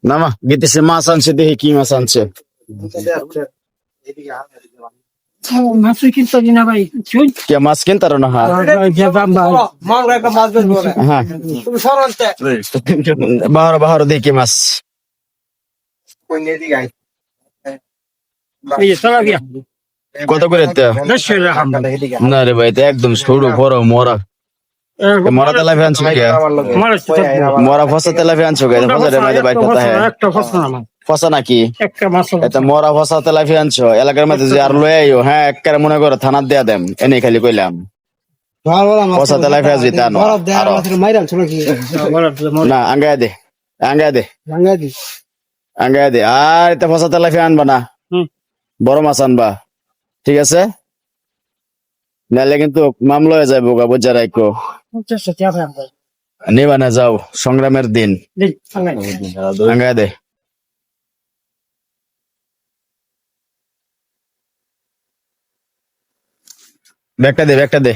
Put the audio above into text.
না মা গেতেছে, মাছ আনছে, দেখি কি মাছ আনছে। মাছই কিনতে না ভাই, কে মাছ কিনতারো না? হ্যাঁ হ্যাঁ, বাহার বাহার দেখি মাছ কত করে? না রে ভাই, তো একদম সরু বড় মরা মরা তেলাপিয়া আনছো কে? মরা ফসা তেলাপিয়া আনছো কে? ফসারের মধ্যে বাইকটা ফসা নাকি? এটা মরা ফসা তেলাপিয়া আনছো এলাকার মধ্যে যে আর লয়ে আইও। হ্যাঁ, একেবারে মনে করো থানার দেয়া দেম, এনে খালি কইলাম ফসা তেলাপিয়া যেটা আনো না। আঙ্গায় দে, আঙ্গায় দে, আঙ্গায় দে। আর এটা ফসা তেলাপিয়া আনবা না, বড় মাছ আনবা, ঠিক আছে? নাহলে কিন্তু মামলা হয়ে যাবো গা, বুঝা রাখো। নিবা না, যাও, সংগ্রামের দিন। আঙ্গায় দে, ব্যাগটা দে, ব্যাগটা দে।